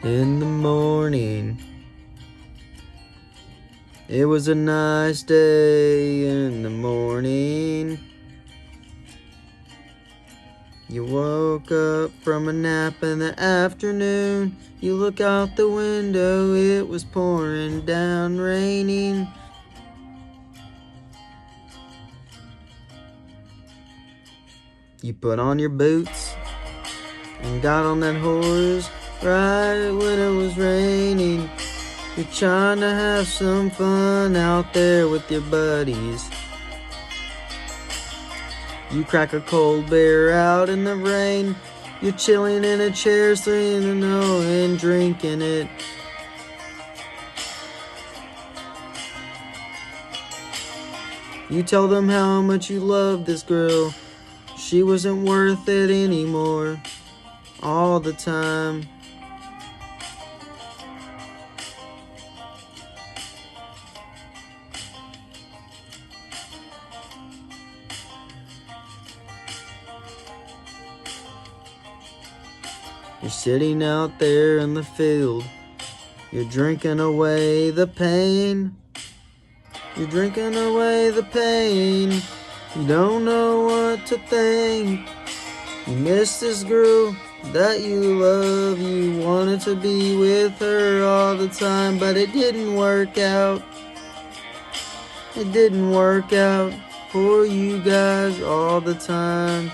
in the morning. It was a nice day in the morning. You woke up from a nap in the afternoon. You look out the window, it was pouring down, raining. You put on your boots and got on that horse right when it was raining. You're trying to have some fun out there with your buddies. You crack a cold beer out in the rain. You're chilling in a chair, singing and drinking it. You tell them how much you love this girl. She wasn't worth it anymore. All the time. You're sitting out there in the field. You're drinking away the pain. You're drinking away the pain. You don't know what to think. You miss this girl that you love. You wanted to be with her all the time, but it didn't work out. It didn't work out for you guys all the time.